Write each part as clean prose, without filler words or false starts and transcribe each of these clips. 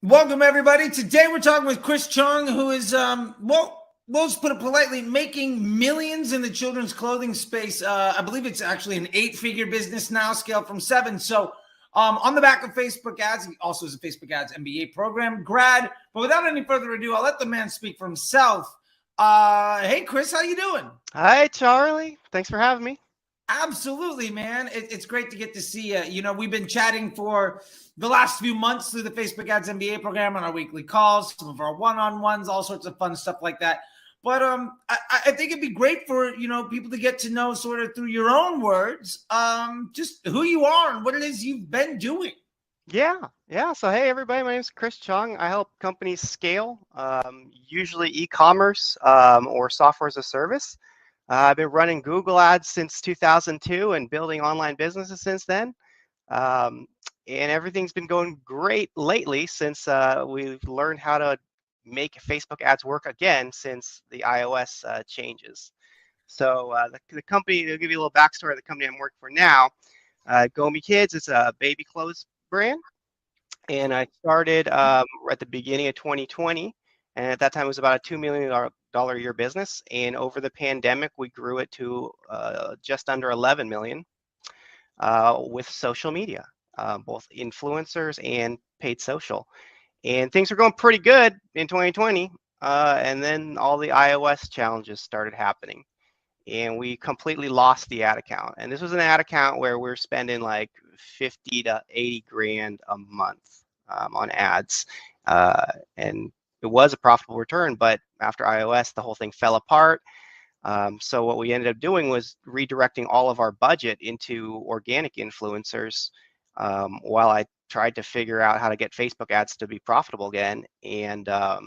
Welcome, everybody. Today we're talking with Chris Chung, who is, we'll just put it politely, making millions in the children's clothing space. I believe it's actually an 8-figure business now, scaled from 7. So on the back of Facebook ads, he also is a Facebook ads MBA program grad. But without any further ado, I'll let the man speak for himself. Hey, Chris, how you doing? Hi, Charlie. Thanks for having me. Absolutely, man. It's great to get to see you. You know, we've been chatting for the last few months through the Facebook Ads MBA program on our weekly calls, some of our one-on-ones, all sorts of fun stuff like that. But I think it'd be great for, people to get to know sort of through your own words, just who you are and what it is you've been doing. Yeah. So, hey, everybody, my name is Chris Chung. I help companies scale, usually e-commerce or software as a service. I've been running Google Ads since 2002 and building online businesses since then. And everything's been going great lately since we've learned how to make Facebook ads work again since the iOS changes. So the company, to give you a little backstory of the company I'm working for now, Go Me Kids, it's a baby clothes brand. And I started at the beginning of 2020. And at that time, it was about a $2 million a year business. And over the pandemic, we grew it to just under 11 million with social media, both influencers and paid social. And things were going pretty good in 2020. And then all the iOS challenges started happening. And we completely lost the ad account. And this was an ad account where we're spending like 50 to 80 grand a month on ads. And it was a profitable return, but after iOS, the whole thing fell apart. So what we ended up doing was redirecting all of our budget into organic influencers while I tried to figure out how to get Facebook ads to be profitable again. And I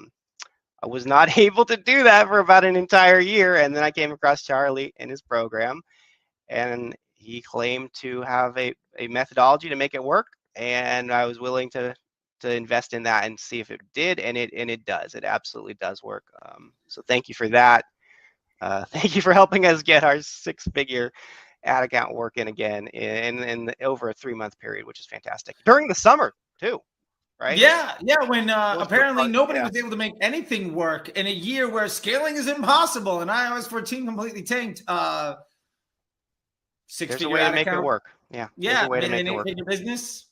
was not able to do that for about an entire year. And then I came across Charley and his program, and he claimed to have a methodology to make it work. And I was willing to invest in that and see if it did. And it does. It absolutely does work. So thank you for that. Thank you for helping us get our 6-figure ad account working again in over a 3-month period, which is fantastic. During the summer too. Right? Yeah. When apparently nobody was able to make anything work in a year where scaling is impossible, and iOS 14 completely tanked. There's a way to make it work. Yeah. There's a way to make it work. Your business.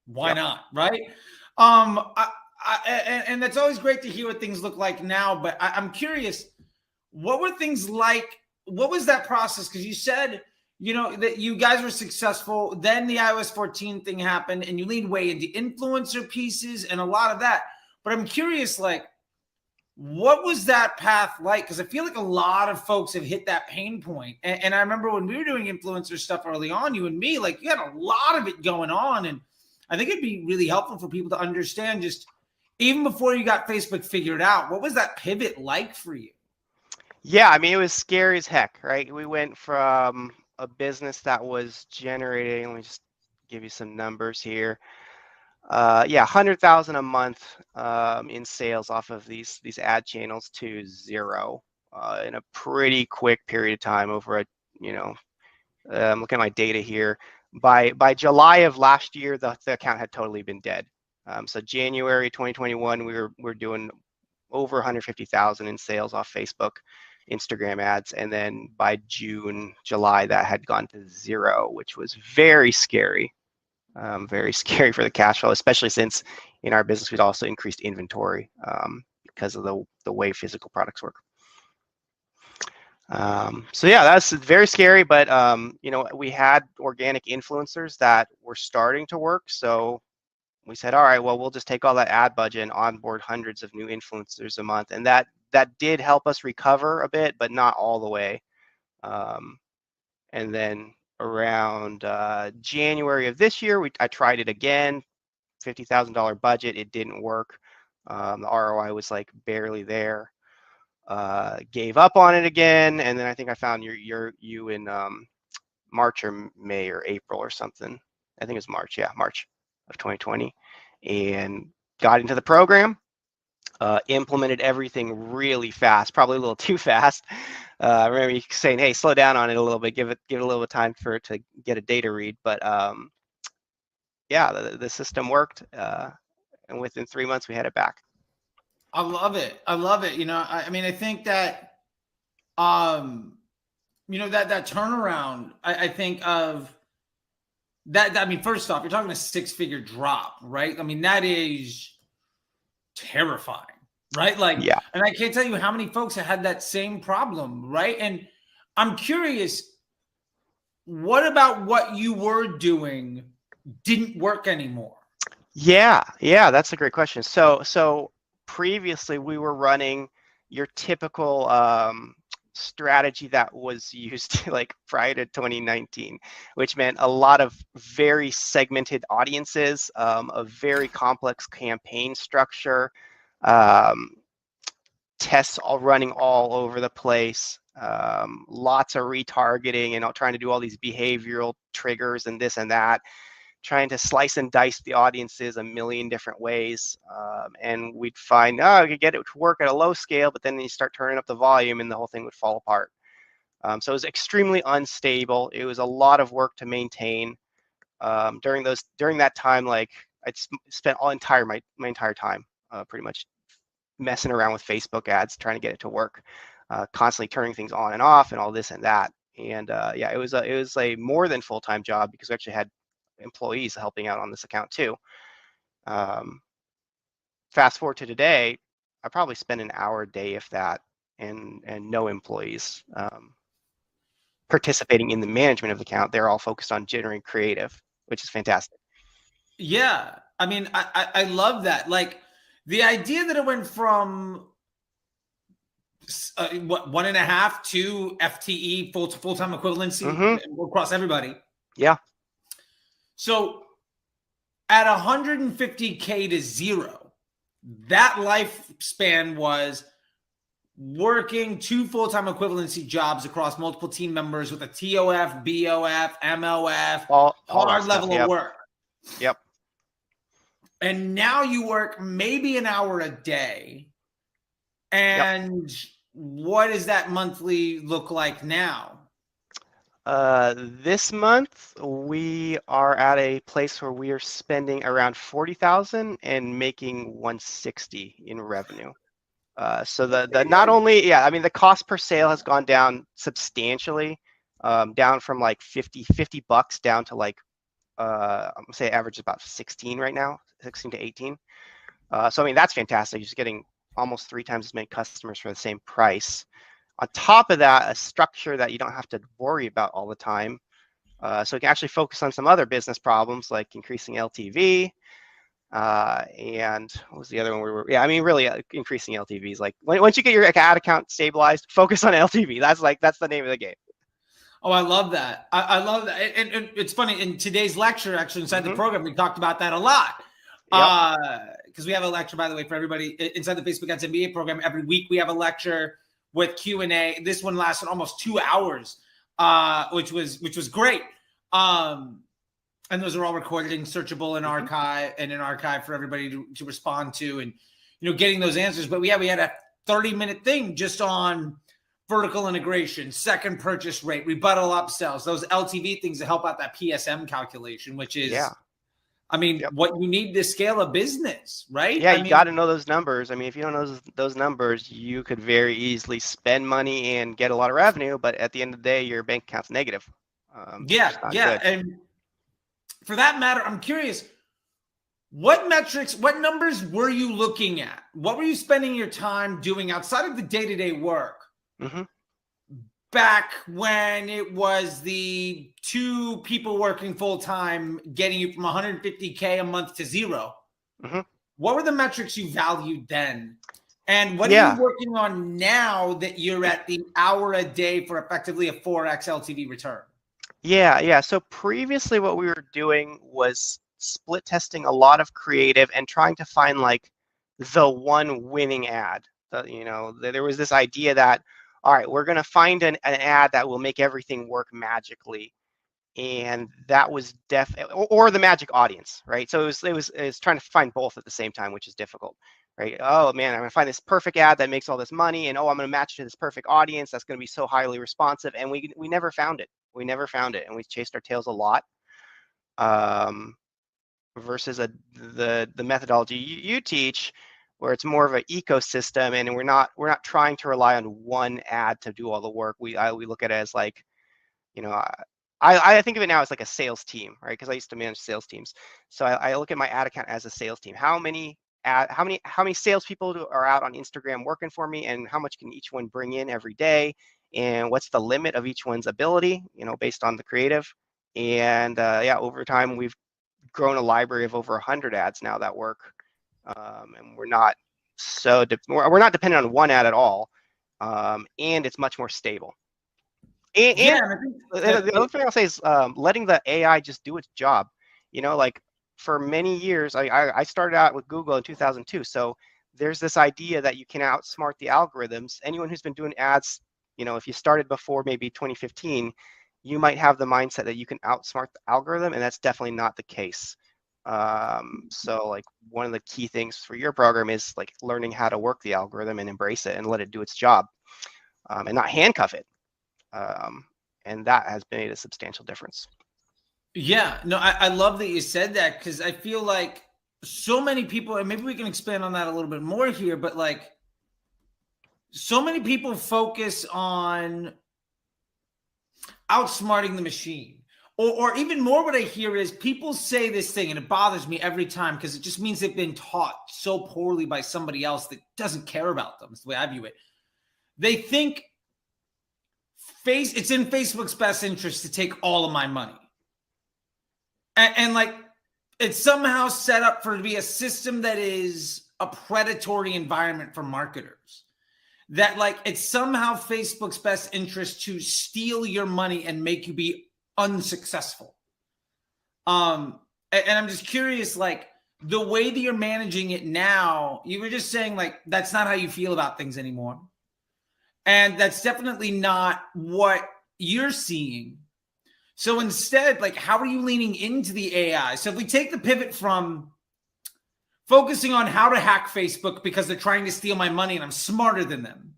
Why not? Right. And that's always great to hear what things look like now. But I'm curious, what were things like? What was that process? Because you said, that you guys were successful. Then the iOS 14 thing happened and you leaned way into influencer pieces and a lot of that. But I'm curious, like, what was that path like? Because I feel like a lot of folks have hit that pain point. And I remember when we were doing influencer stuff early on, you and me, like, you had a lot of it going on. And I think it'd be really helpful for people to understand, just even before you got Facebook figured out, what was that pivot like for you? Yeah, I mean, it was scary as heck, right? We went from a business that was generating, let me just give you some numbers here. 100,000 a month in sales off of these ad channels to 0 in a pretty quick period of time over I'm looking at my data here. By July of last year, the account had totally been dead. So January 2021, we were doing over 150,000 in sales off Facebook, Instagram ads, and then by July, that had gone to 0, which was very scary. Very scary for the cash flow, especially since in our business we'd also increased inventory because of the way physical products work. So yeah, that's very scary. But we had organic influencers that were starting to work, so we said, all right, well, we'll just take all that ad budget and onboard hundreds of new influencers a month, and that did help us recover a bit, but not all the way. And then around January of this year, I tried it again, $50,000 budget. It didn't work. The ROI was like barely there. Gave up on it again, and then I think I found you in March or May or April or something. I think it was March. Yeah, March of 2020, and got into the program. Implemented everything really fast, probably a little too fast. I remember you saying, "Hey, slow down on it a little bit. Give it a little bit of time for it to get a data read." But yeah, the system worked. and within 3 months we had it back. I love it. I love it. I mean, I think that, that turnaround, I think of that. I mean, first off, you're talking a 6-figure drop, right? I mean, that is terrifying, right? Like, Yeah. and I can't tell you how many folks have had that same problem, right? And I'm curious, what about what you were doing didn't work anymore? Yeah, that's a great question. So previously we were running your typical strategy that was used like prior to 2019, which meant a lot of very segmented audiences, a very complex campaign structure, um, tests all running all over the place, lots of retargeting and trying to do all these behavioral triggers and this and that, trying to slice and dice the audiences a million different ways. And we'd find, I could get it to work at a low scale, but then you start turning up the volume and the whole thing would fall apart. So it was extremely unstable. It was a lot of work to maintain. During that time, like I'd spent my entire time pretty much messing around with Facebook ads, trying to get it to work, constantly turning things on and off and all this and that. And it was a more than full-time job because we actually had employees helping out on this account too. Fast forward to today, I probably spend an hour a day, if that, and no employees participating in the management of the account. They're all focused on generating creative, which is fantastic. Yeah. I mean, I love that. Like the idea that it went from 1.5 to FTE, full-time equivalency across everybody. Yeah. So at 150K to zero, that lifespan was working 2 full-time equivalency jobs across multiple team members with a TOF, BOF, MOF, all hard level of work. Yep. And now you work maybe an hour a day. And what does that monthly look like now? This month we are at a place where we are spending around 40,000 and making 160 in revenue. So the not only, I mean, the cost per sale has gone down substantially, down from like $50 down to like, I'm gonna say average about 16 right now, 16 to 18. So I mean, that's fantastic. You're just getting almost 3 times as many customers for the same price. On top of that, a structure that you don't have to worry about all the time. So you can actually focus on some other business problems like increasing LTV. And what was the other one? Really increasing LTVs. Like once you get your ad account stabilized, focus on LTV. That's the name of the game. Oh, I love that. I love that. And it's funny, in today's lecture, actually inside the program, we talked about that a lot. Because we have a lecture, by the way, for everybody inside the Facebook Ads MBA program. Every week we have a lecture with Q&A. This one lasted almost 2 hours, which was great. And those are all recorded and searchable in archive and an archive for everybody to respond to, and getting those answers. But we had a 30-minute thing just on vertical integration, second purchase rate, rebuttal upsells, those LTV things to help out that PSM calculation, which is, I mean, what you need to scale a business, right? Yeah, you got to know those numbers. I mean, if you don't know those numbers, you could very easily spend money and get a lot of revenue, but at the end of the day, your bank account's negative. Good. And for that matter, I'm curious, what metrics, what numbers were you looking at? What were you spending your time doing outside of the day-to-day work? Back when it was the 2 people working full-time getting you from 150K a month to zero. What were the metrics you valued then? And what are you working on now that you're at the hour a day for effectively a 4x LTV return? So previously what we were doing was split testing a lot of creative and trying to find like the one winning ad. There was this idea that, all right, we're going to find an ad that will make everything work magically. And that was or the magic audience, right? So it was trying to find both at the same time, which is difficult, right? Oh man, I'm going to find this perfect ad that makes all this money, and I'm going to match to this perfect audience that's going to be so highly responsive. And we never found it. We never found it, and we chased our tails a lot. versus the methodology you teach, where it's more of an ecosystem, and we're not trying to rely on one ad to do all the work. We look at it as like, you know, I think of it now as like a sales team, right? Because I used to manage sales teams. So I look at my ad account as a sales team. How many salespeople are out on Instagram working for me, and how much can each one bring in every day, and what's the limit of each one's ability, based on the creative. And yeah, over time we've grown a library of over 100 ads now that work, and we're not we're not dependent on one ad at all, and it's much more stable. And Yeah, and I think the other thing I'll say is letting the AI just do its job. Like for many years, I started out with Google in 2002. So there's this idea that you can outsmart the algorithms. Anyone who's been doing ads, if you started before maybe 2015, you might have the mindset that you can outsmart the algorithm, and that's definitely not the case. So like one of the key things for your program is like learning how to work the algorithm and embrace it and let it do its job, and not handcuff it. And that has made a substantial difference. Yeah, no, I love that you said that, because I feel like so many people, and maybe we can expand on that a little bit more here, but like so many people focus on outsmarting the machine. Or even more, what I hear is people say this thing, and it bothers me every time, because it just means they've been taught so poorly by somebody else that doesn't care about them. It's the way I view it. They think it's in Facebook's best interest to take all of my money. And like, it's somehow set up for it to be a system that is a predatory environment for marketers. That like, it's somehow Facebook's best interest to steal your money and make you be unsuccessful. And I'm just curious, like the way that you're managing it now, you were just saying like, that's not how you feel about things anymore. And that's definitely not what you're seeing. So instead, like, how are you leaning into the AI? So if we take the pivot from focusing on how to hack Facebook because they're trying to steal my money and I'm smarter than them,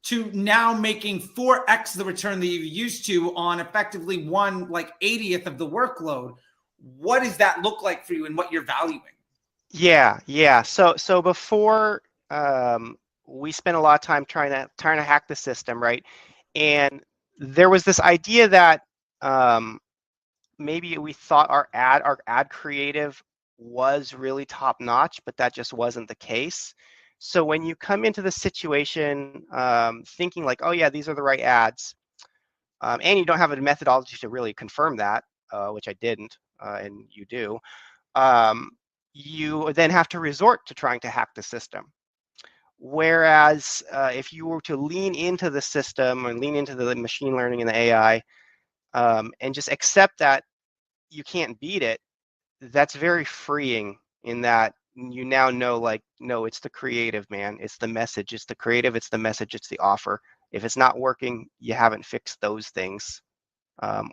to now making 4x the return that you used to on effectively 1/80th of the workload, what does that look like for you and what you're valuing? Yeah. So before, we spent a lot of time trying to hack the system, right? And there was this idea that maybe we thought our ad creative was really top notch, but that just wasn't the case. So when you come into the situation thinking like, oh yeah, these are the right ads, and you don't have a methodology to really confirm that, which I didn't, and you do, you then have to resort to trying to hack the system. Whereas if you were to lean into the system or lean into the machine learning and the AI, and just accept that you can't beat it, that's very freeing, in that you now know, like, no, it's the creative, man. It's the message. It's the creative. It's the message. It's the offer. If it's not working, you haven't fixed those things,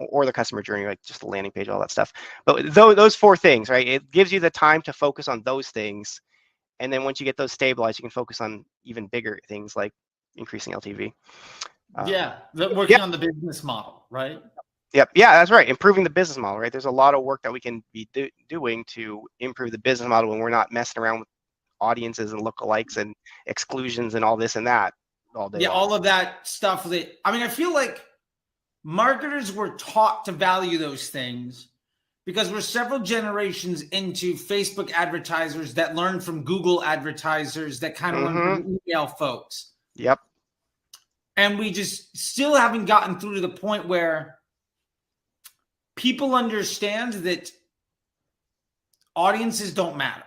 or the customer journey, like just the landing page, all that stuff. But those four things, right? It gives you the time to focus on those things. And then once you get those stabilized, you can focus on even bigger things like increasing LTV. Working on the business model, right? Yep. Yeah, that's right. Improving the business model, right? There's a lot of work that we can be doing to improve the business model when we're not messing around with audiences and lookalikes and exclusions and all this and that all day long. All of that stuff I feel like marketers were taught to value those things because we're several generations into Facebook advertisers that learned from Google advertisers that kind of learned from email folks. Yep. And we just still haven't gotten through to the point where people understand that audiences don't matter.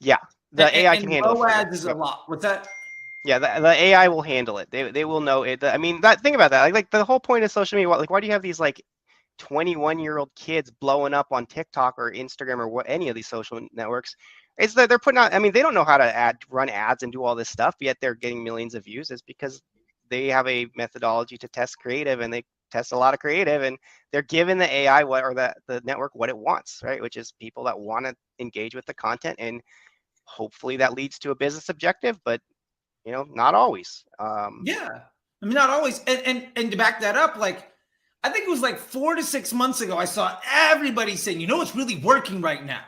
Yeah. The AI can handle it. ads is a lot. What's that? Yeah, the AI will handle it. They will know it. I mean, think about that. Like the whole point of social media, like, why do you have these like 21-year-old kids blowing up on TikTok or Instagram or any of these social networks? It's that they're putting out, I mean, they don't know how to run ads and do all this stuff, yet they're getting millions of views. It's because they have a methodology to test creative, and they test a lot of creative, and they're giving the AI or the network what it wants, right? Which is people that want to engage with the content, and hopefully that leads to a business objective, but not always. Not always. And to back that up, like, I think it was like 4 to 6 months ago, I saw everybody saying, you know what's really working right now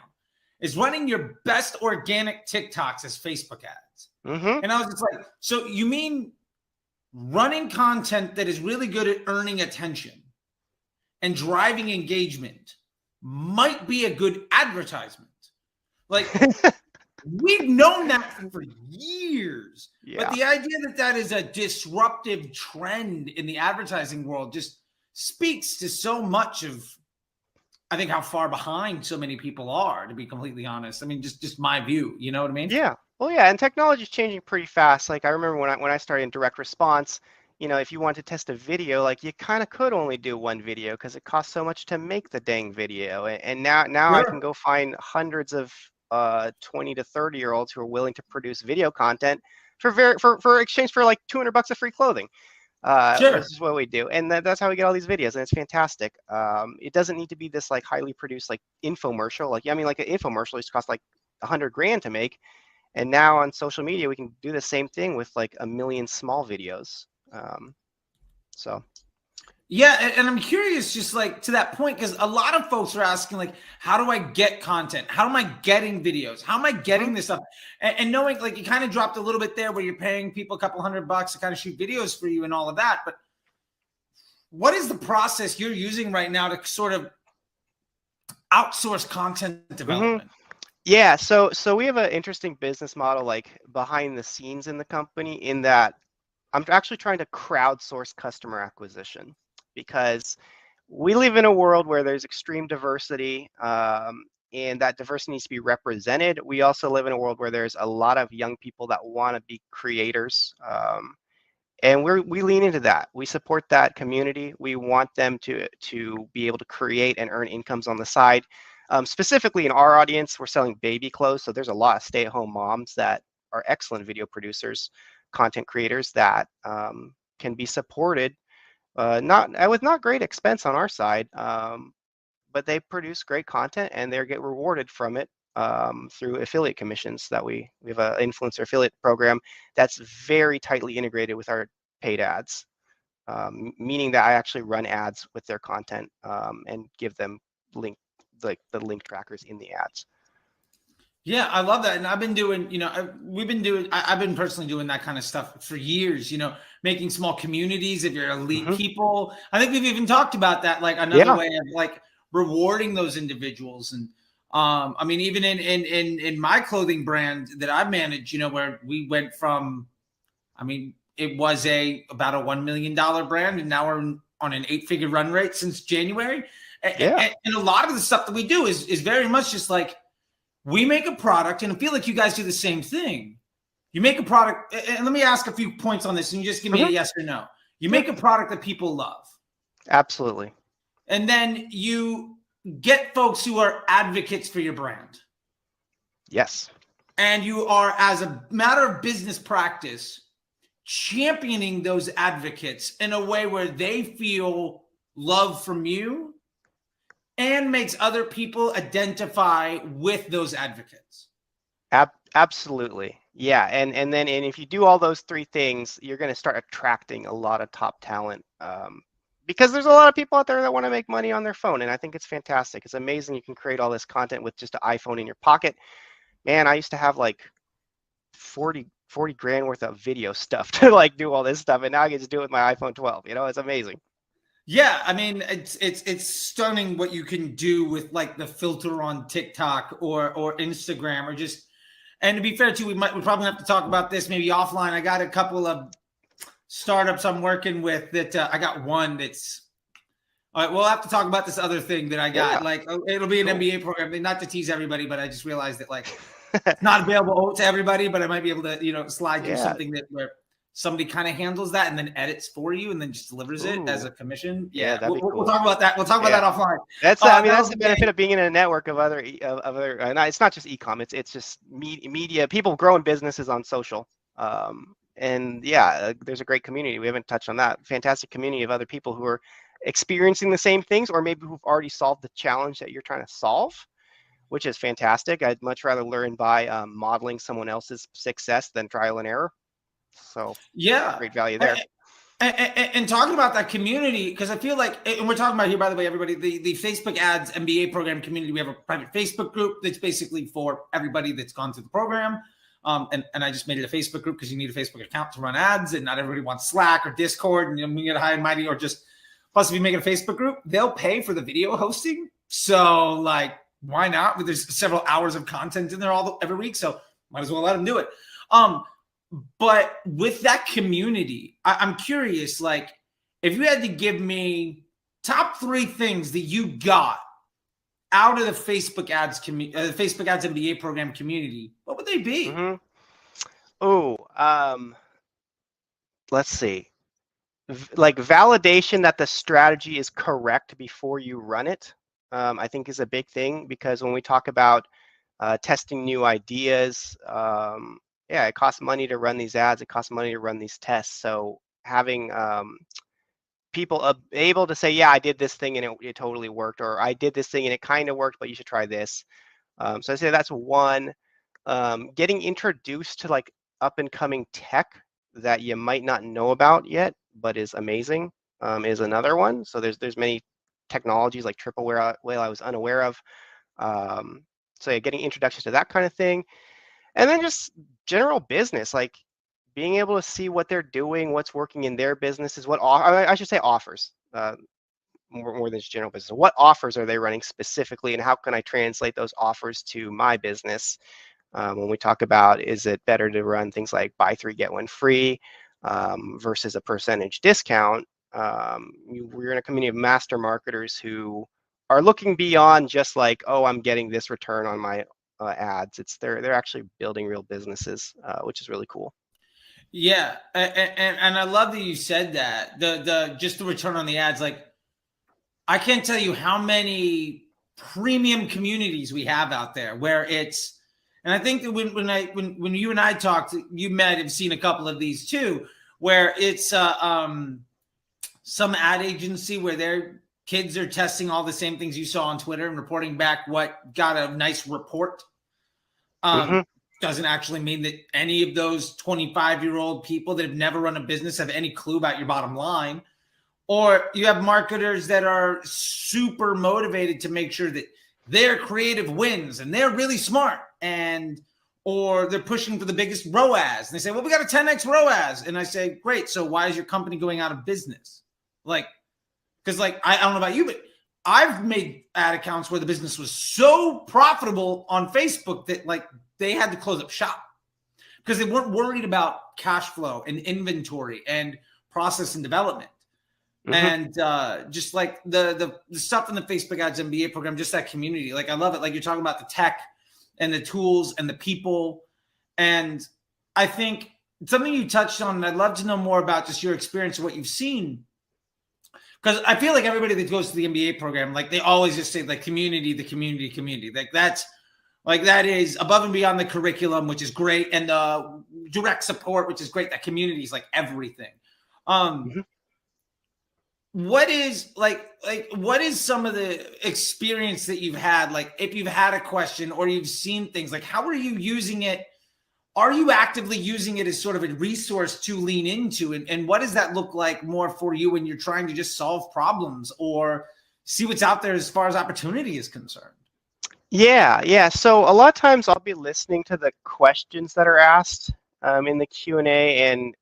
is running your best organic TikToks as Facebook ads. Mm-hmm. And I was just like, so you mean running content that is really good at earning attention and driving engagement might be a good advertisement? Like, we've known that for years. Yeah. But the idea that that is a disruptive trend in the advertising world just speaks to so much of, I think, how far behind so many people are, to be completely honest. I mean, just my view, you know what I mean? Yeah. Well, yeah, and technology is changing pretty fast. Like I remember when I started in direct response, if you wanted to test a video, like you kind of could only do one video because it costs so much to make the dang video. And now I can Sure. go find hundreds of 20 to 30-year-olds who are willing to produce video content for exchange for like $200 of free clothing. Sure. This is what we do, and that's how we get all these videos, and it's fantastic. It doesn't need to be this like highly produced like infomercial. Like, I mean, like an infomercial used to cost like 100 grand to make, and now on social media we can do the same thing with like a million small videos. So Yeah, and I'm curious, just like to that point, because a lot of folks are asking, like, how do I get content? How am I getting videos? How am I getting this stuff? And knowing, like, you kind of dropped a little bit there where you're paying people a couple $100 to kind of shoot videos for you and all of that. But what is the process you're using right now to sort of outsource content development? Yeah, so we have an interesting business model like behind the scenes in the company, in that I'm actually trying to crowdsource customer acquisition, because we live in a world where there's extreme diversity, and that diversity needs to be represented. We also live in a world where there's a lot of young people that want to be creators, and we lean into that. We support that community. We want them to be able to create and earn incomes on the side. Specifically in our audience, we're selling baby clothes, so there's a lot of stay-at-home moms that are excellent video producers, content creators that can be supported, not with not great expense on our side, but they produce great content and they get rewarded from it through affiliate commissions. That we have an influencer affiliate program that's very tightly integrated with our paid ads, meaning that I actually run ads with their content and give them the link trackers in the ads. Yeah, I love that. And I've been doing, I've been personally doing that kind of stuff for years, making small communities if you're elite people. I think we've even talked about that, like another way of like rewarding those individuals. And I mean, even in my clothing brand that I manage, where we went from, I mean, it was about a $1 million brand, and now we're on an 8-figure run rate since January. And a lot of the stuff that we do is very much just like, we make a product, and I feel like you guys do the same thing. You make a product, and let me ask a few points on this, and you just give me a yes or no. You make a product that people love. Absolutely. And then you get folks who are advocates for your brand. Yes. And you are, as a matter of business practice, championing those advocates in a way where they feel love from you and makes other people identify with those advocates. Absolutely. Yeah. And then if you do all those three things, you're going to start attracting a lot of top talent, because there's a lot of people out there that want to make money on their phone. And I think it's fantastic. It's amazing. You can create all this content with just an iPhone in your pocket. Man, I used to have like 40 grand worth of video stuff to like do all this stuff. And now I can just do it with my iPhone 12. It's amazing. Yeah, I mean, it's stunning what you can do with like the filter on TikTok or Instagram, or just. And to be fair too, we probably have to talk about this maybe offline. I got a couple of startups I'm working with that I got one that's. All right, we'll have to talk about this other thing that I got. Yeah. Like, it'll be an MBA program. Not to tease everybody, but I just realized that like it's not available to everybody, but I might be able to slide you something that where somebody kind of handles that and then edits for you and then just delivers it as a commission. Yeah, that'd be cool. We'll talk about that. We'll talk about that offline. That's that's the benefit of being in a network of other and it's not just e-com. It's just media, people growing businesses on social. And there's a great community. We haven't touched on that. Fantastic community of other people who are experiencing the same things, or maybe who've already solved the challenge that you're trying to solve, which is fantastic. I'd much rather learn by modeling someone else's success than trial and error. So great value there. And talking about that community, because I feel like, and we're talking about here, by the way, everybody, the Facebook Ads MBA program community. We have a private Facebook group that's basically for everybody that's gone through the program. And I just made it a Facebook group because you need a Facebook account to run ads, and not everybody wants Slack or Discord, and we get high and mighty, or just, plus if you make it a Facebook group, they'll pay for the video hosting. So like, why not? There's several hours of content in there every week, so might as well let them do it. But with that community, I'm curious, like, if you had to give me top 3 things that you got out of the Facebook Ads Facebook Ads MBA program community, what would they be? Mm-hmm. Oh, let's see. Like validation that the strategy is correct before you run it, I think is a big thing, because when we talk about testing new ideas, yeah, it costs money to run these ads. It costs money to run these tests. So having people able to say, yeah, I did this thing and it totally worked, or I did this thing and it kind of worked, but you should try this. So I say that's one. Getting introduced to like up and coming tech that you might not know about yet, but is amazing, is another one. So there's many technologies like triple whale I was unaware of. So yeah, getting introductions to that kind of thing. And then just general business, like being able to see what they're doing, what's working in their businesses, I should say offers, more than just general business. What offers are they running specifically, and how can I translate those offers to my business? When we talk about, is it better to run things like buy 3, get 1 free versus a percentage discount? We're in a community of master marketers who are looking beyond just like, oh, I'm getting this return on my ads. They're actually building real businesses, which is really cool. Yeah, and I love that you said that, the just the return on the ads. Like, I can't tell you how many premium communities we have out there where it's, and I think that when you and I talked, you might have seen a couple of these too, where it's some ad agency where their kids are testing all the same things you saw on Twitter and reporting back what got a nice report. Doesn't actually mean that any of those 25-year-old people that have never run a business have any clue about your bottom line. Or you have marketers that are super motivated to make sure that their creative wins and they're really smart, or they're pushing for the biggest ROAS. And they say, well, we got a 10x ROAS. And I say, great. So why is your company going out of business? Like, because like, I don't know about you, but I've made ad accounts where the business was so profitable on Facebook that like they had to close up shop because they weren't worried about cash flow and inventory and process and development. And just like the stuff in the Facebook Ads MBA program, just that community, like I love it. Like you're talking about the tech and the tools and the people. And I think something you touched on, and I'd love to know more about just your experience and what you've seen. Because I feel like everybody that goes to the MBA program, like they always just say like community, the community, community. Like that is above and beyond the curriculum, which is great. And the direct support, which is great. That community is like everything. What is what is some of the experience that you've had? Like if you've had a question or you've seen things, like how are you using it? Are you actively using it as sort of a resource to lean into? And what does that look like more for you when you're trying to just solve problems or see what's out there as far as opportunity is concerned? Yeah. So a lot of times I'll be listening to the questions that are asked in the Q&A, and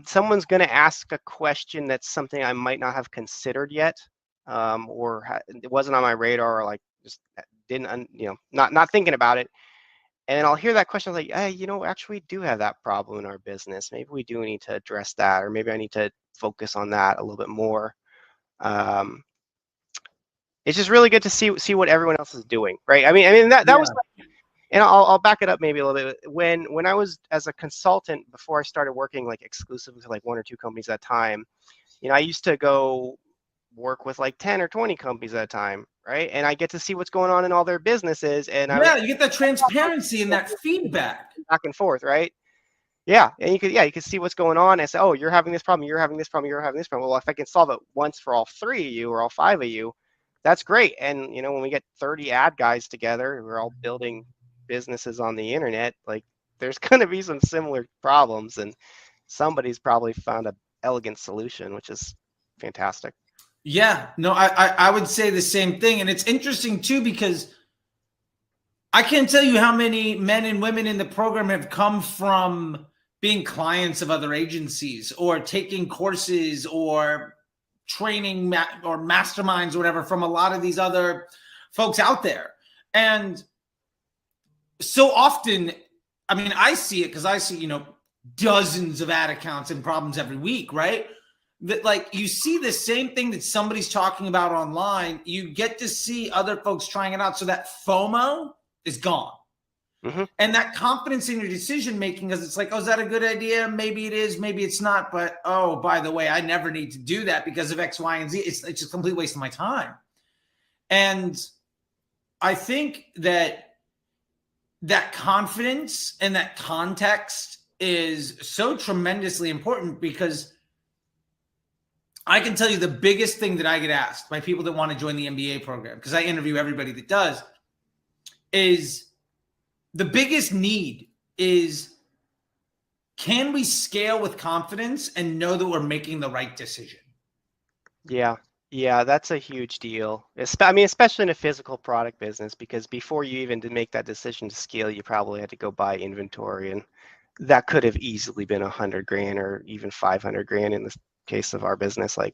someone's going to ask a question that's something I might not have considered yet, or it wasn't on my radar, or like just didn't, not thinking about it. And I'll hear that question like, hey, actually we do have that problem in our business. Maybe we do need to address that, or maybe I need to focus on that a little bit more. It's just really good to see what everyone else is doing, right? I mean that was, and I'll back it up maybe a little bit. When I was as a consultant, before I started working like exclusively with like 1 or 2 companies at a time, I used to go work with like 10 or 20 companies at a time, right? And I get to see what's going on in all their businesses, and you get that transparency and that feedback back and forth, right? Yeah, and you could see what's going on and say, oh, you're having this problem, you're having this problem, you're having this problem. Well, if I can solve it once for all 3 of you or all 5 of you, that's great. And when we get 30 ad guys together, we're all building businesses on the internet, like there's going to be some similar problems, and somebody's probably found a elegant solution, which is fantastic. Yeah, no, I would say the same thing. And it's interesting too, because I can't tell you how many men and women in the program have come from being clients of other agencies or taking courses or training or masterminds or whatever from a lot of these other folks out there. And so often, I mean, I see it because I see, dozens of ad accounts and problems every week, right? That like you see the same thing that somebody's talking about online, you get to see other folks trying it out. So that FOMO is gone. Mm-hmm. And that confidence in your decision making, because it's like, oh, is that a good idea? Maybe it is, maybe it's not. But oh, by the way, I never need to do that because of X, Y, and Z. It's just a complete waste of my time. And I think that confidence and that context is so tremendously important, because I can tell you the biggest thing that I get asked by people that want to join the MBA program, because I interview everybody that does, is the biggest need is, can we scale with confidence and know that we're making the right decision? Yeah. Yeah, that's a huge deal. I mean, especially in a physical product business, because before you even did make that decision to scale, you probably had to go buy inventory, and that could have easily been $100,000 or even $500,000 in the case of our business. Like,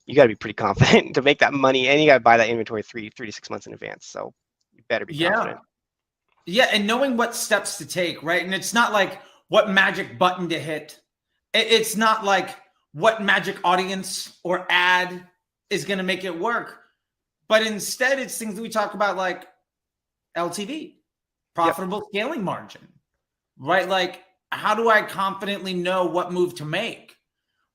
you got to be pretty confident to make that money, and you got to buy that inventory three to 6 months in advance. So you better be confident. Yeah, and knowing what steps to take, right? And it's not like what magic button to hit. It's not like what magic audience or ad is going to make it work. But instead, it's things that we talk about, like LTV, profitable scaling margin, right? Like, how do I confidently know what move to make,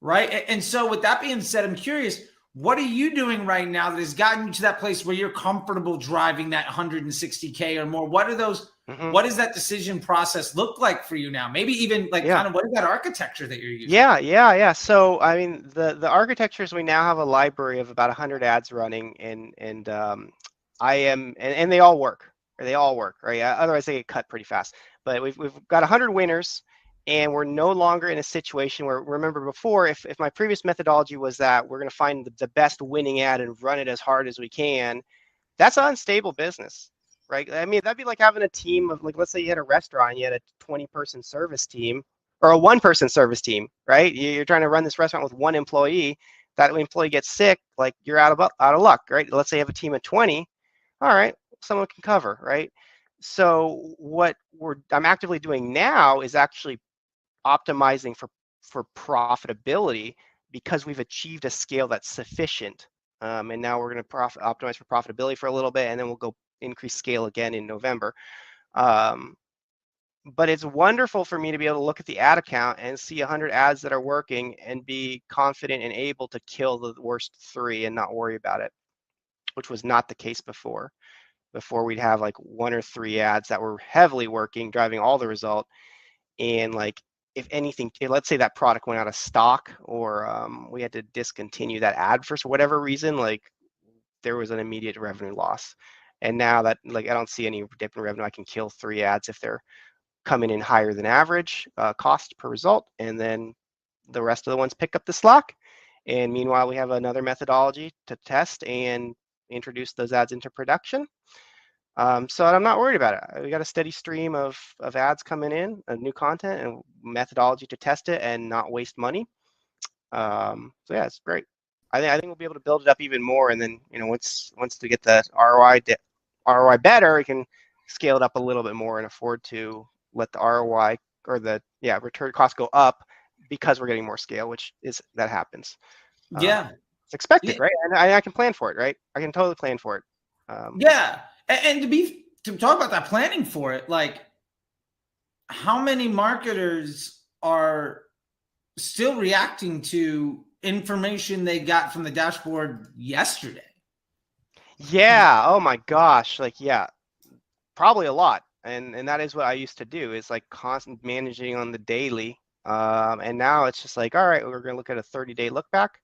right? And so with that being said, I'm curious, what are you doing right now that has gotten you to that place where you're comfortable driving that 160K or more? What are those, what does that decision process look like for you now? Maybe even like kind of what is that architecture that you're using? Yeah. So, I mean, the architectures, we now have a library of about 100 ads running, and I am, and they all work. They all work, right? Otherwise, they get cut pretty fast. But we've got 100 winners, and we're no longer in a situation where, remember before, if my previous methodology was that we're going to find the best winning ad and run it as hard as we can, that's an unstable business, right? I mean, that'd be like having a team of, like, let's say you had a restaurant and you had a 20-person service team or a 1-person service team, right? You're trying to run this restaurant with 1 employee. That employee gets sick, like, you're out of luck, right? Let's say you have a team of 20. All right, someone can cover, right? So what I'm actively doing now is actually optimizing for profitability, because we've achieved a scale that's sufficient. And now we're going to optimize for profitability for a little bit, and then we'll go increase scale again in November. But it's wonderful for me to be able to look at the ad account and see 100 ads that are working and be confident and able to kill the worst 3 and not worry about it, which was not the case before. Before, we'd have like 1 or 3 ads that were heavily working, driving all the result. And like, if anything, let's say that product went out of stock, or we had to discontinue that ad for whatever reason, like, there was an immediate revenue loss. And now that, like, I don't see any dip in revenue, I can kill 3 ads if they're coming in higher than average cost per result, and then the rest of the ones pick up the slack. And meanwhile, we have another methodology to test and introduce those ads into production. So I'm not worried about it. We got a steady stream of ads coming in, new content and methodology to test it and not waste money. So yeah, it's great. I think we'll be able to build it up even more, and then, once we get the ROI better, we can scale it up a little bit more and afford to let the ROI or the return cost go up, because we're getting more scale, that happens. It's expected, right? And I can plan for it, right? I can totally plan for it. And to talk about that planning for it, like, how many marketers are still reacting to information they got from the dashboard yesterday? Yeah. Oh my gosh. Like, probably a lot. And that is what I used to do, is like constant managing on the daily. And now it's just like, all right, we're going to look at a 30-day look back,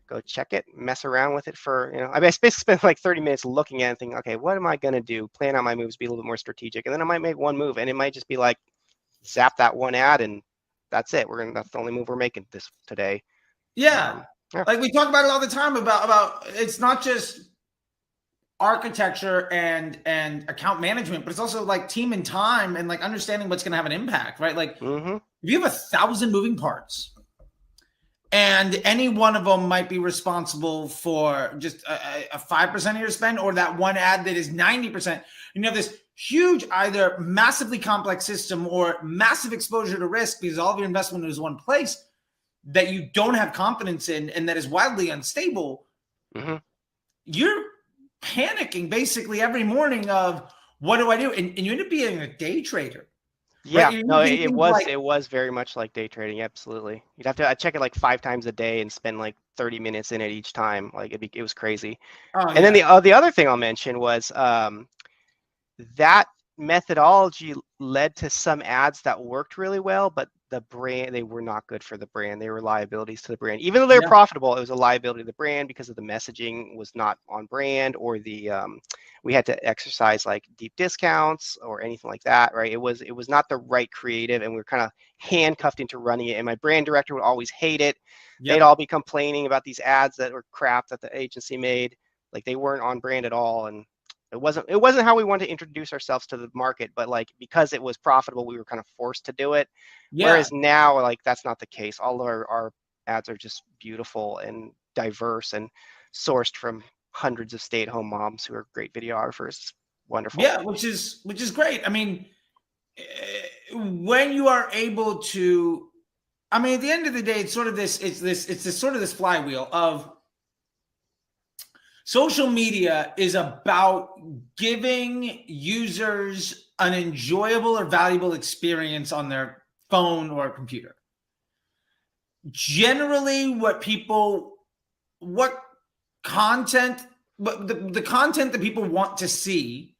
go check it, mess around with it for, I basically spent like 30 minutes looking at it and thinking, okay, what am I going to do? Plan out my moves, be a little bit more strategic. And then I might make one move, and it might just be like, zap that one ad, and that's it. That's the only move we're making today. Yeah. Yeah. Like we talk about it all the time about it's not just architecture and account management, but it's also like team and time and like understanding what's going to have an impact, right? Like if you have 1,000 moving parts and any one of them might be responsible for just a 5% of your spend, or that one ad that is 90%, and you have this huge, either massively complex system or massive exposure to risk because all of your investment is one place that you don't have confidence in and that is wildly unstable, you're panicking basically every morning of what do I do? And you end up being a day trader. Yeah, right? no, it was very much like day trading. Absolutely. You'd have to check it like 5 times a day and spend like 30 minutes in it each time. Like it was crazy. And then the other thing I'll mention was that methodology led to some ads that worked really well, but the brand, they were not good for the brand. They were liabilities to the brand. Even though they're profitable, it was a liability to the brand because of the messaging was not on brand, or the we had to exercise like deep discounts or anything like that, right? It was not the right creative, and we were kind of handcuffed into running it. And my brand director would always hate it. They'd all be complaining about these ads that were crap that the agency made. Like they weren't on brand at all. And it wasn't how we wanted to introduce ourselves to the market, but like because it was profitable, we were kind of forced to do it. Whereas now, like that's not the case. All of our ads are just beautiful and diverse and sourced from hundreds of stay-at-home moms who are great videographers. Wonderful. Yeah, which is great. I mean, when you are able to, I mean, at the end of the day, it's sort of this flywheel of social media is about giving users an enjoyable or valuable experience on their phone or computer. Generally, the content that people want to see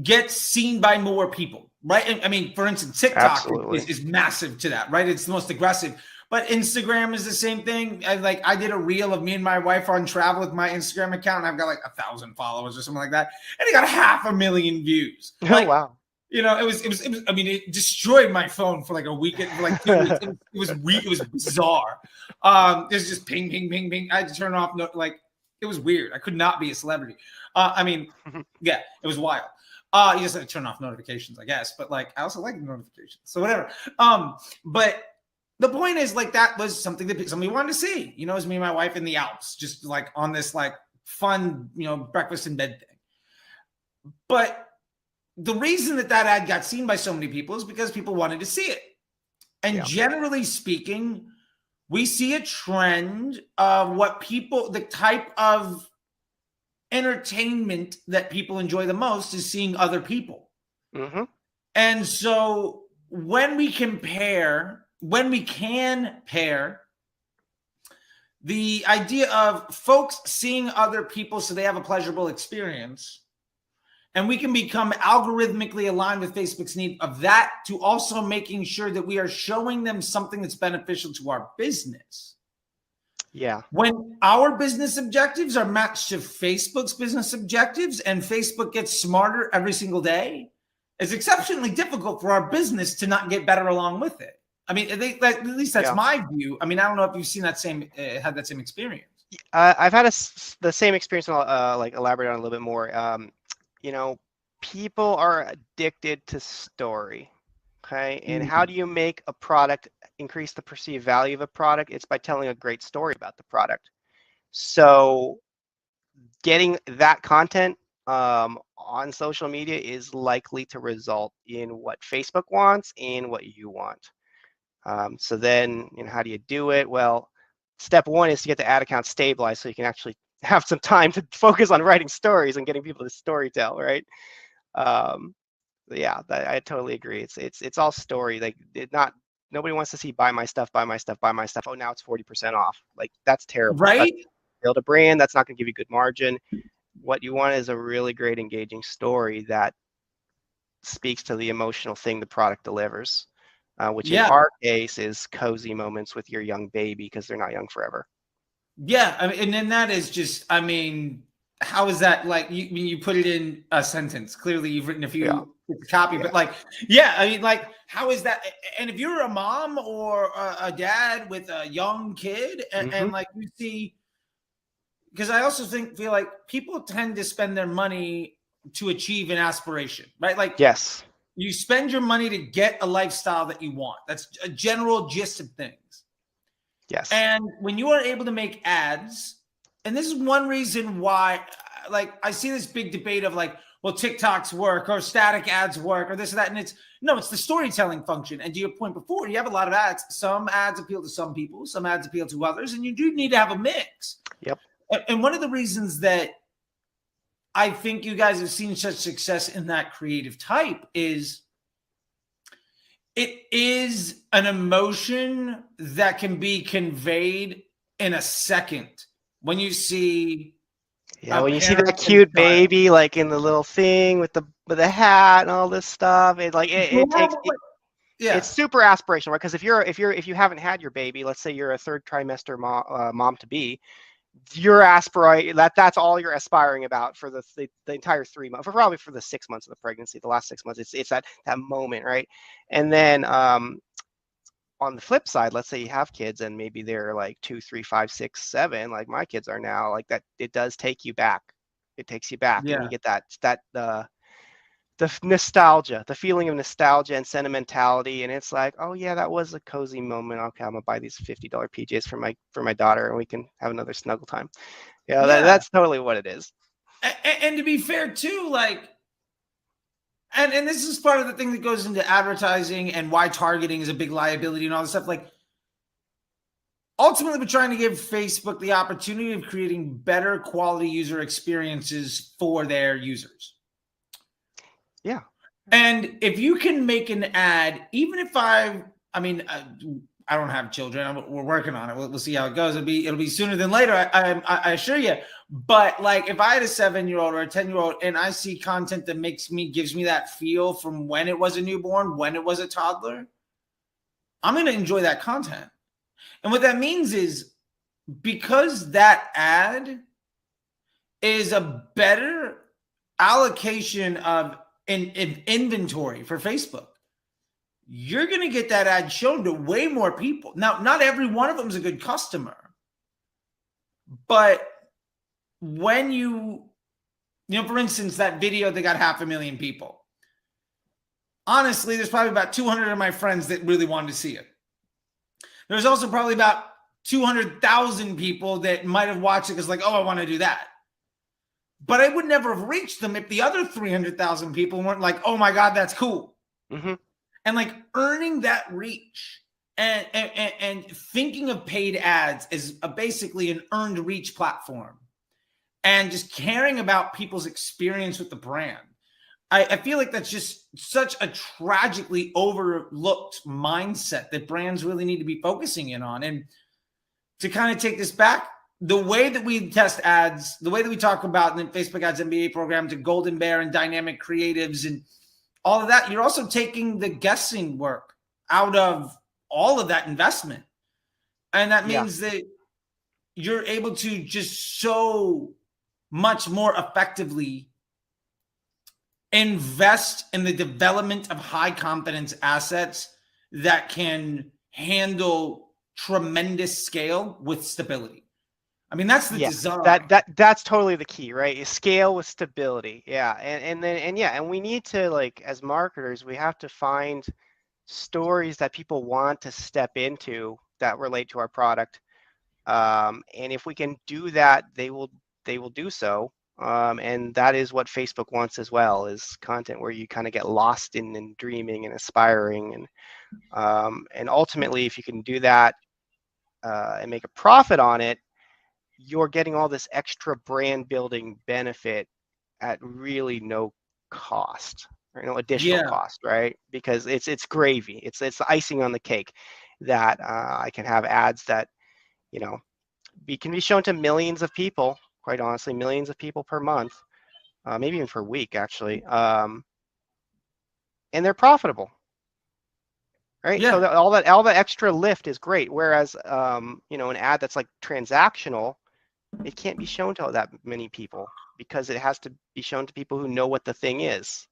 gets seen by more people, right? I mean, for instance, TikTok is massive to that, right? It's the most aggressive. But Instagram is the same thing. I did a reel of me and my wife on travel with my Instagram account, and I've got like 1,000 followers or something like that, and it got 500,000 views. Like, oh wow! You know, it was. I mean, it destroyed my phone for like a weekend, for like 2 weeks. It was bizarre. It was just ping, ping, ping, ping. I had to turn off. It was weird. I could not be a celebrity. I mean, yeah, it was wild. You just had to turn off notifications, I guess. But like, I also like notifications, so whatever. But the point is, like, that was something that somebody wanted to see. You know, it was me and my wife in the Alps, just like on this like fun, breakfast in bed thing. But the reason that ad got seen by so many people is because people wanted to see it. And generally speaking, we see a trend of the type of entertainment that people enjoy the most is seeing other people. And so when we can pair the idea of folks seeing other people so they have a pleasurable experience, and we can become algorithmically aligned with Facebook's need of that, to also making sure that we are showing them something that's beneficial to our business. Yeah. When our business objectives are matched to Facebook's business objectives and Facebook gets smarter every single day, it's exceptionally difficult for our business to not get better along with it. I mean, at least that's my view. I mean, I don't know if you've seen that had that same experience. I've had the same experience, and I'll like elaborate on it a little bit more. People are addicted to story. Okay. And how do you make a product increase the perceived value of a product? It's by telling a great story about the product. So getting that content on social media is likely to result in what Facebook wants and what you want. So then, how do you do it? Well, step one is to get the ad account stabilized so you can actually have some time to focus on writing stories and getting people to storytell, right? I totally agree. It's all story. Like nobody wants to see buy my stuff. Oh, now it's 40% off. Like that's terrible. Right? Build a brand that's not going to give you good margin. What you want is a really great engaging story that speaks to the emotional thing the product delivers, which in our case is cozy moments with your young baby because they're not young forever. Yeah, I mean, and then that is just, I mean, how is that like you put it in a sentence? Clearly you've written a Yeah, few copy, yeah. but like, yeah, I mean, like, how is that? And if you're a mom or a dad with a young kid, Hmm. and like you see, because I also feel like people tend to spend their money to achieve an aspiration, right? Like Yes. you spend your money to get a lifestyle that you want. That's a general gist of things. Yes. And when you are able to make ads, and this is one reason why, like, I see this big debate of like, well, TikToks work or static ads work or this or that. And it's no, it's the storytelling function. And to your point before, you have a lot of ads. Some ads appeal to some people, some ads appeal to others, and you do need to have a mix. Yep. And one of the reasons that I think you guys have seen such success in that creative type is it is an emotion that can be conveyed in a second when you see Yeah, a when you see parent that and cute a child. baby like in the little thing with the hat and all this stuff, it like it takes it, it's Yeah, super aspirational, right? Because if you haven't had your baby, let's say you're a third trimester mom to be, you're aspiring that's all you're aspiring about for the entire 3 months, for probably for the 6 months of the pregnancy, the last 6 months. It's that moment, right? And then on the flip side, let's say you have kids and maybe they're like 2, 3, 5, 6, 7, like my kids are now, like that, it does take you back. It takes you back, and you yeah, get the nostalgia, the feeling of nostalgia and sentimentality, and it's like, oh yeah, that was a cozy moment. Okay, I'm gonna buy these $50 PJs for my daughter, and we can have another snuggle time. Yeah, yeah. that's totally what it is. And to be fair too, like, and this is part of the thing that goes into advertising and why targeting is a big liability and all this stuff. Like, ultimately, we're trying to give Facebook the opportunity of creating better quality user experiences for their users. Yeah. And if you can make an ad, even if I mean, I don't have children. We're working on it. We'll see how it goes. It'll be sooner than later. I assure you. But like, if I had a 7-year-old or a 10-year-old, and I see content that gives me that feel from when it was a newborn, when it was a toddler, I'm going to enjoy that content. And what that means is because that ad is a better allocation of in inventory for Facebook, you're going to get that ad shown to way more people. Now, not every one of them is a good customer, but when for instance, that video that got 500,000 people, honestly, there's probably about 200 of my friends that really wanted to see it. There's also probably about 200,000 people that might have watched it because like, oh, I want to do that. But I would never have reached them if the other 300,000 people weren't like, oh my God, that's cool. Mm-hmm. And like earning that reach and thinking of paid ads as basically an earned reach platform and just caring about people's experience with the brand. I feel like that's just such a tragically overlooked mindset that brands really need to be focusing in on. And to kind of take this back, the way that we test ads, the way that we talk about the Facebook Ads MBA program to Golden Bear and dynamic creatives and all of that, you're also taking the guessing work out of all of that investment. And that Yeah. means that you're able to just so much more effectively invest in the development of high confidence assets that can handle tremendous scale with stability. I mean, that's the Yeah, design. that's totally the key, right? Is scale with stability. Yeah, and we need to, like, as marketers, we have to find stories that people want to step into that relate to our product. And if we can do that, they will do so. And that is what Facebook wants as well, is content where you kind of get lost in and dreaming and aspiring, and ultimately, if you can do that and make a profit on it, you're getting all this extra brand building benefit at really no cost, or no additional Yeah. cost, right? Because it's gravy. It's the icing on the cake that I can have ads that, you know, can be shown to millions of people. Quite honestly, millions of people per month, maybe even per week, actually, and they're profitable, right? So Yeah. all that extra lift is great. Whereas, an ad that's like transactional, it can't be shown to that many people. because it has to be shown to people who know what the thing is.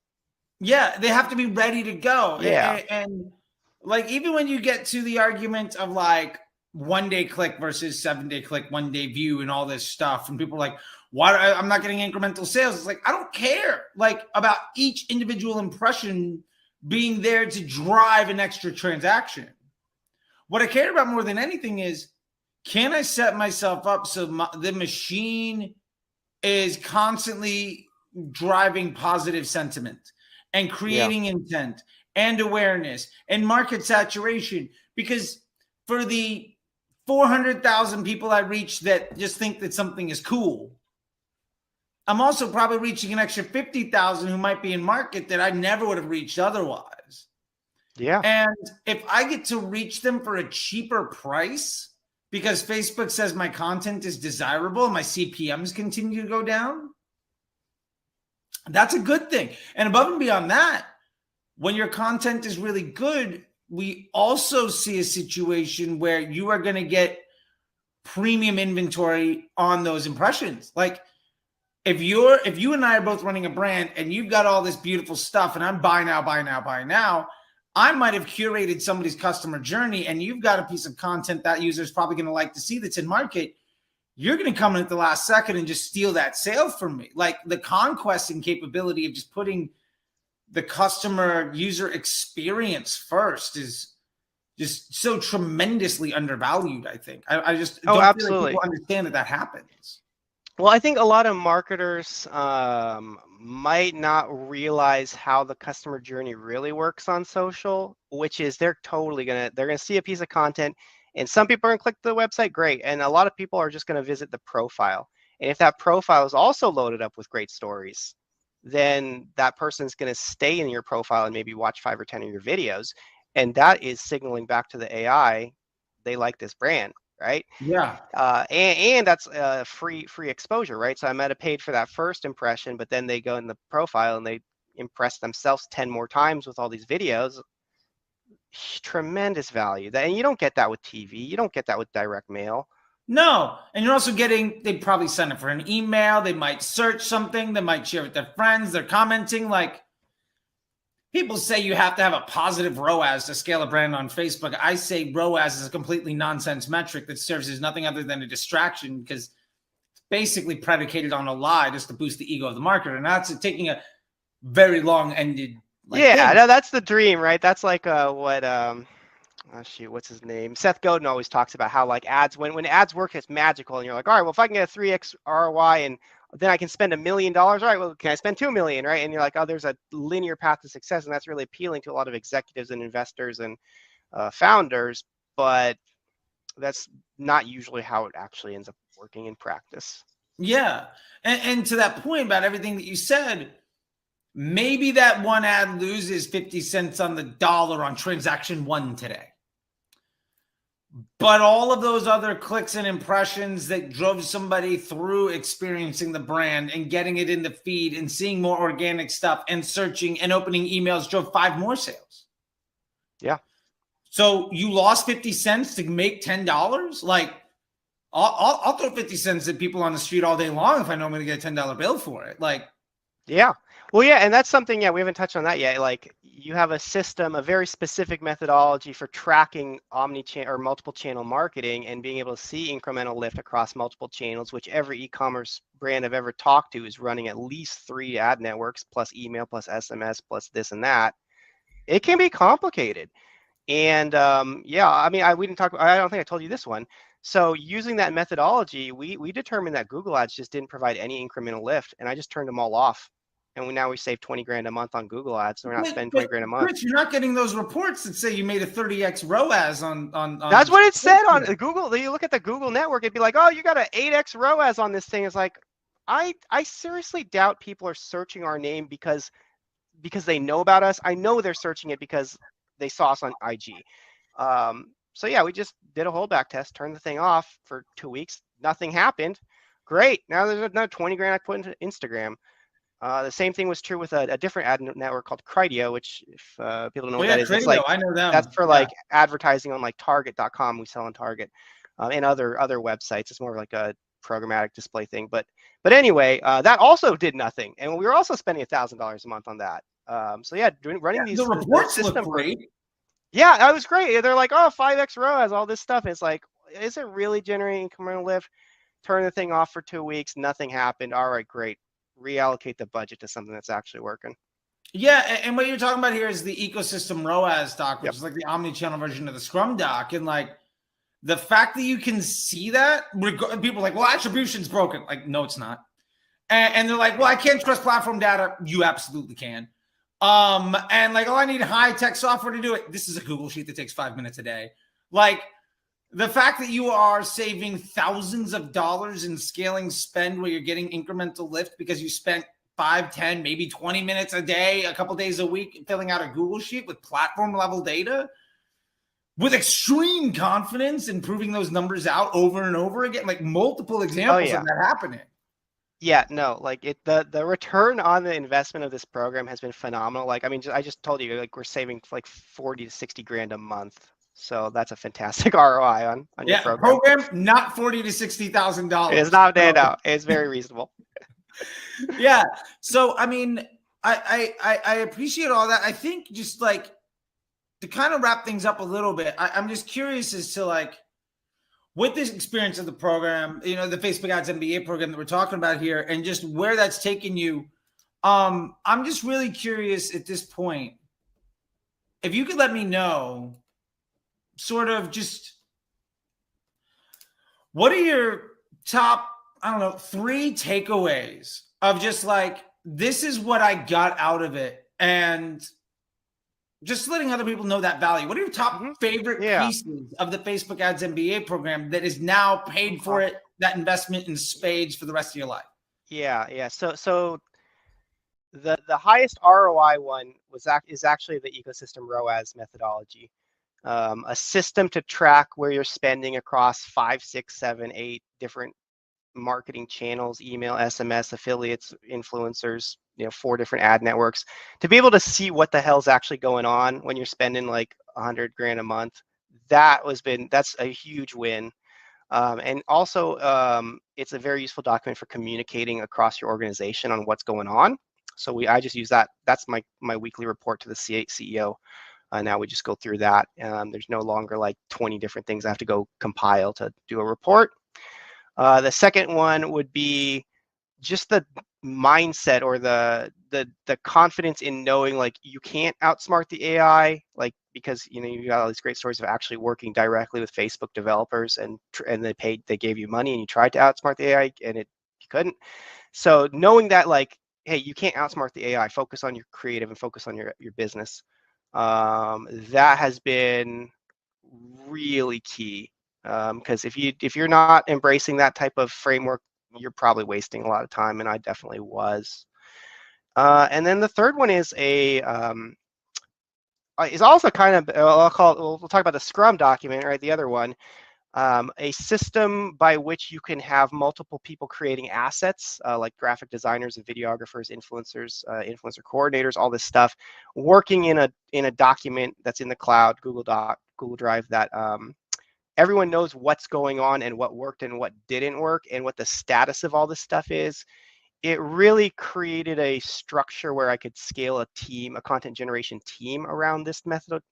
Yeah, they have to be ready to go. Yeah. And like, even when you get to the argument of like 1-day click versus 7-day click, 1-day view, and all this stuff, and people are like, why I'm not getting incremental sales? It's like, I don't care like about each individual impression being there to drive an extra transaction. What I care about more than anything is, can I set myself up so the machine is constantly driving positive sentiment and creating intent and awareness and market saturation? Because for the 400,000 people I reach that just think that something is cool, I'm also probably reaching an extra 50,000 who might be in market that I never would have reached otherwise. Yeah. And if I get to reach them for a cheaper price because Facebook says my content is desirable and my CPMs continue to go down, that's a good thing. And above and beyond that, when your content is really good, we also see a situation where you are going to get premium inventory on those impressions. Like, if you and I are both running a brand and you've got all this beautiful stuff and I'm buy now, I might have curated somebody's customer journey and you've got a piece of content that user is probably going to like to see that's in market. You're going to come in at the last second and just steal that sale from me. Like, the conquest and capability of just putting the customer user experience first is just so tremendously undervalued, I think. I just don't feel like people understand that happens. Well, I think a lot of marketers might not realize how the customer journey really works on social, which is they're gonna see a piece of content, and some people are gonna click the website, great, and a lot of people are just gonna visit the profile. And if that profile is also loaded up with great stories, then that person's gonna stay in your profile and maybe watch 5 or 10 of your videos, and that is signaling back to the AI they like this brand. Right. Yeah. And that's free exposure, right? So I might have paid for that first impression, but then they go in the profile and they impress themselves 10 more times with all these videos. Tremendous value. And you don't get that with TV. You don't get that with direct mail. No. And you're also getting, they probably sign up for an email. They might search something. They might share with their friends. They're commenting. Like, people say you have to have a positive ROAS to scale a brand on Facebook. I say ROAS is a completely nonsense metric that serves as nothing other than a distraction, because it's basically predicated on a lie just to boost the ego of the marketer. And that's taking a very long-ended thing. No, that's the dream, right? That's like what's his name? Seth Godin always talks about how like ads, when ads work, it's magical. And you're like, all right, well, if I can get a 3x ROI and then I can spend $1 million. All right, well, can I spend 2 million, right? And you're like, oh, there's a linear path to success. And that's really appealing to a lot of executives and investors and founders, but that's not usually how it actually ends up working in practice. Yeah. And to that point about everything that you said, maybe that one ad loses 50 cents on the dollar on transaction 1 today. But all of those other clicks and impressions that drove somebody through experiencing the brand and getting it in the feed and seeing more organic stuff and searching and opening emails drove 5 more sales. Yeah. So you lost 50 cents to make $10? Like, I'll throw 50 cents at people on the street all day long if I know I'm going to get a $10 bill for it. Like, yeah. Well, yeah, and that's something, we haven't touched on that yet. Like, you have a system, a very specific methodology for tracking omni-channel or multiple channel marketing and being able to see incremental lift across multiple channels, which every e-commerce brand I've ever talked to is running at least 3 ad networks plus email plus SMS plus this and that. It can be complicated. And I mean, we didn't talk, I don't think I told you this one. So using that methodology, we determined that Google ads just didn't provide any incremental lift, and I just turned them all off. And now we save 20 grand a month on Google ads. So we're not spending 20 grand a month. Rich, you're not getting those reports that say you made a 30x ROAS on That's what it said on Google. You look at the Google network, it'd be like, oh, you got an 8x ROAS on this thing. It's like, I seriously doubt people are searching our name because they know about us. I know they're searching it because they saw us on IG. So yeah, we just did a holdback test, turned the thing off for 2 weeks. Nothing happened. Great. Now there's another 20 grand I put into Instagram. The same thing was true with a different ad network called Crydio, which if people don't know what that is, Crydio, it's like, I know them. That's for like advertising on like Target.com. We sell on Target and other websites. It's more of like a programmatic display thing. But anyway, that also did nothing, and we were also spending $1,000 a month on that. So yeah, running the these reports the system look great. yeah, that was great. They're like, oh, 5x ROAS, all this stuff. It's like, is it really generating incremental lift? Turn the thing off for 2 weeks, nothing happened. All right, great. Reallocate the budget to something that's actually working. Yeah, and what you're talking about here is the ecosystem ROAS doc, which Yep. is like the omni-channel version of the Scrum doc. And like the fact that you can see that, people are like, well, attribution's broken. Like, no, it's not. And they're like, well, I can't trust platform data. You absolutely can. And like, oh, I need high-tech software to do it. This is a Google sheet that takes 5 minutes a day. Like, the fact that you are saving thousands of dollars in scaling spend where you're getting incremental lift because you spent 5, 10, maybe 20 minutes a day, a couple days a week, filling out a Google sheet with platform level data with extreme confidence and proving those numbers out over and over again, like multiple examples of that happening. Yeah, no, like the return on the investment of this program has been phenomenal. Like, I mean, I just told you, like, we're saving like 40 to 60 grand a month. So that's a fantastic ROI on your program. Not $40,000 to $60,000. It's not dead out. It's very reasonable. Yeah. So I mean, I appreciate all that. I think just like to kind of wrap things up a little bit, I'm just curious as to like with this experience of the program, you know, the Facebook Ads MBA program that we're talking about here, and just where that's taken you. I'm just really curious at this point, if you could let me know sort of just what are your top, I don't know, 3 takeaways of just like, this is what I got out of it, and just letting other people know that value. What are your top favorite pieces of the Facebook Ads MBA program that is now paid for it, that investment in spades for the rest of your life? Yeah. So the highest ROI one is actually the ecosystem ROAS methodology. A system to track where you're spending across 5, 6, 7, 8 different marketing channels, email, SMS, affiliates, influencers, 4 different ad networks, to be able to see what the hell's actually going on when you're spending like 100 grand a month. That's a huge win. And also it's a very useful document for communicating across your organization on what's going on. So I just use that. That's my weekly report to the CEO. Now we just go through that. There's no longer like 20 different things I have to go compile to do a report. The second one would be just the mindset or the confidence in knowing like you can't outsmart the AI, like, because you got all these great stories of actually working directly with Facebook developers and they gave you money and you tried to outsmart the AI and you couldn't. So knowing that, like, hey, you can't outsmart the AI, focus on your creative and focus on your business. That has been really key, because if you're not embracing that type of framework, you're probably wasting a lot of time, and I definitely was. And then the third one is also kind of, we'll talk about the Scrum document, right? The other one, a system by which you can have multiple people creating assets, like graphic designers and videographers, influencers, influencer coordinators, all this stuff, working in a document that's in the cloud, Google Drive, that everyone knows what's going on and what worked and what didn't work and what the status of all this stuff is. It really created a structure where I could scale a team, a content generation team around this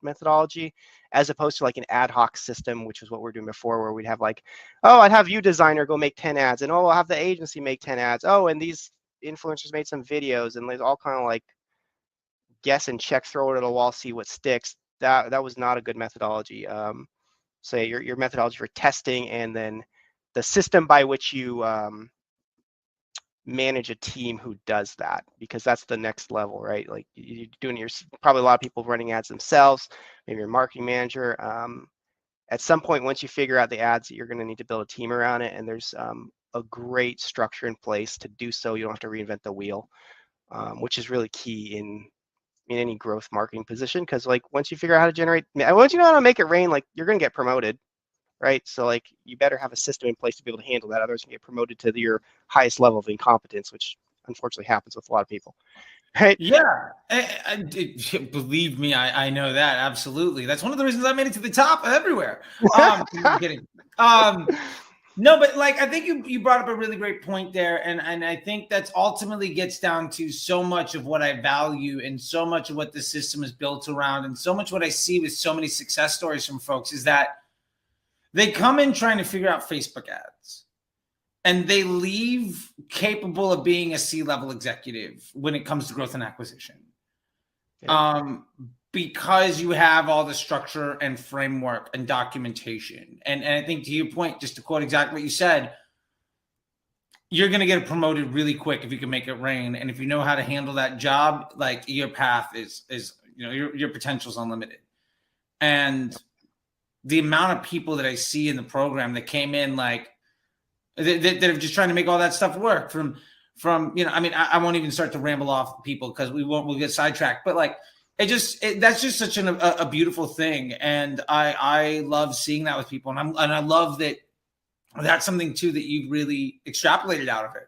methodology, as opposed to like an ad hoc system, which is what we were doing before, where we'd have like, oh, I'd have you designer go make 10 ads, and oh, I'll have the agency make 10 ads. Oh, and these influencers made some videos, and there's all kind of like guess and check, throw it at a wall, see what sticks. That was not a good methodology. So your methodology for testing, and then the system by which you manage a team who does that, because that's the next level, right? Like you're doing probably a lot of people running ads themselves, maybe your marketing manager. At some point, once you figure out the ads, you're going to need to build a team around it, and there's a great structure in place to do so. You don't have to reinvent the wheel, which is really key in any growth marketing position, because like once you figure out how to generate, once you know how to make it rain, like you're going to get promoted, right? So like you better have a system in place to be able to handle that. Otherwise, you can get promoted to your highest level of incompetence, which unfortunately happens with a lot of people, right? Yeah, believe me, I know that absolutely. That's one of the reasons I made it to the top everywhere. I'm kidding. No, but like I think you brought up a really great point there, and I think that's ultimately gets down to so much of what I value and so much of what the system is built around, and so much what I see with so many success stories from folks is that they come in trying to figure out Facebook ads, and they leave capable of being a C-level executive when it comes to growth and acquisition. Yeah. Because you have all the structure and framework and documentation. And I think to your point, just to quote exactly what you said, you're going to get promoted really quick if you can make it rain. And if you know how to handle that job, like your path is your potential is unlimited. And the amount of people that I see in the program that came in like that are just trying to make all that stuff work from I won't even start to ramble off people because we'll get sidetracked, but like, that's just such a beautiful thing. And I love seeing that with people. And I love that that's something too, that you've really extrapolated out of it.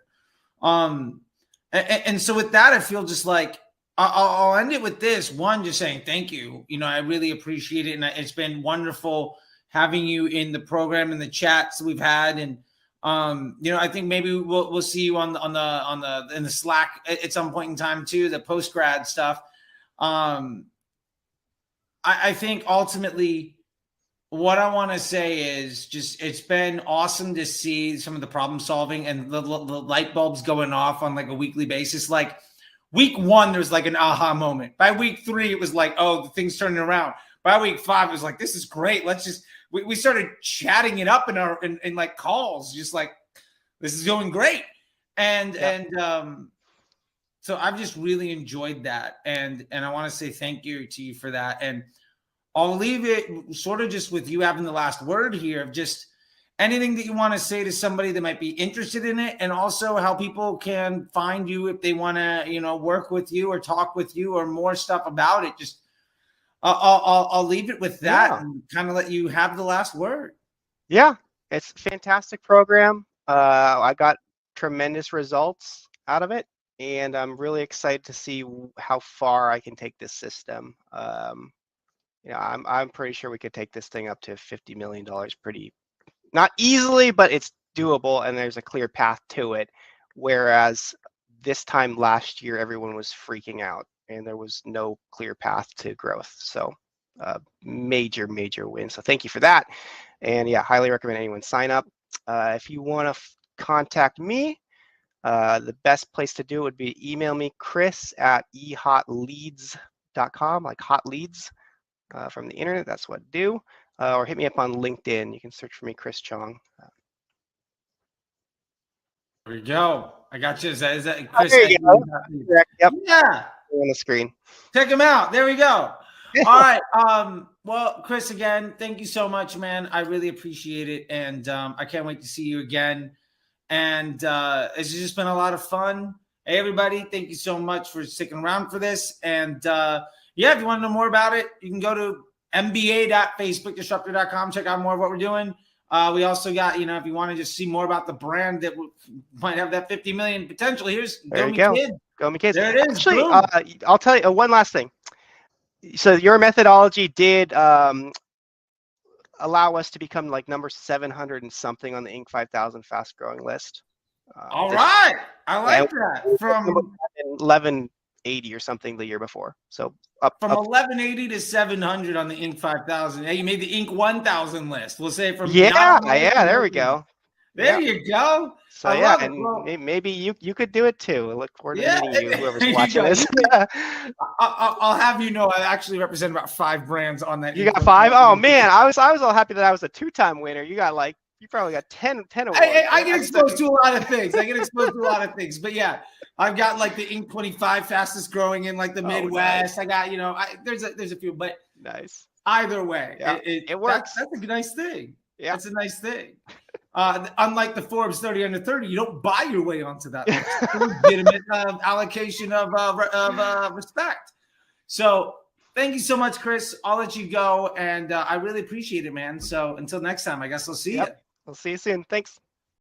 And so with that, I feel just like, I'll end it with this one, just saying, thank you. I really appreciate it. And it's been wonderful having you in the program and the chats we've had. And, I think maybe we'll see you in the Slack at some point in time too, the post-grad stuff. I think ultimately what I want to say is just, it's been awesome to see some of the problem solving and the light bulbs going off on like a weekly basis. Like week 1, there's like an aha moment. By week 3, it was like, oh, the thing's turning around. By week 5, it was like, this is great. We started chatting it up in like calls, just like, this is going great. So I've just really enjoyed that. And I want to say thank you to you for that. And I'll leave it sort of just with you having the last word here of just anything that you want to say to somebody that might be interested in it, and also how people can find you if they want to, work with you or talk with you or more stuff about it. Just I'll leave it with that and kind of let you have the last word. Yeah, it's a fantastic program. I got tremendous results out of it, and I'm really excited to see how far I can take this system. I'm pretty sure we could take this thing up to $50 million pretty, not easily, but it's doable, and there's a clear path to it. Whereas this time last year, everyone was freaking out, and there was no clear path to growth. So major win. So thank you for that. And yeah, highly recommend anyone sign up. If you want to contact me, the best place to do it would be email me, chris@ehotleads.com, like hot leads from the internet. That's what I do. Or hit me up on LinkedIn. You can search for me, Chris Chung. There we go. I got you. Is that Chris? There you go. Yep. Yeah. On the screen. Check him out. There we go. All right. Well, Chris, again, thank you so much, man. I really appreciate it. And I can't wait to see you again. And it's just been a lot of fun. Hey, everybody, thank you so much for sticking around for this. And if you want to know more about it, you can go to mba.facebookdisruptor.com. Check out more of what we're doing. We also got, if you want to just see more about the brand that might have that 50 million potential, here's Go Me Kids. Go Me Kids. There it is. Actually, I'll tell you one last thing. So your methodology did allow us to become like number 700 and something on the Inc. 5000 fast growing list. All right. I like that. From 1180 or something the year before. So up 1180 to 700 on the Inc. 5000. Hey, you made the Inc. 1000 list. We'll say from there we go. There you go. So and maybe you could do it too. I look forward to meeting you, whoever's watching this. I'll have you know, I actually represent about 5 brands on that. You got 5? Oh man, I was all happy that I was a 2-time winner. You probably got 10 awards. I get exposed to a lot of things. But yeah, I've got like the Inc. 25 fastest growing in like the Midwest. Nice. I got, there's a few, but nice. Either way, it works. That's a nice thing. Yeah, that's a nice thing. Unlike the Forbes 30 under 30, you don't buy your way onto that list. It's a legitimate allocation of respect. So thank you so much, Chris. I'll let you go, and I really appreciate it, man. So until next time, I guess I'll see you. I'll see you soon. Thanks.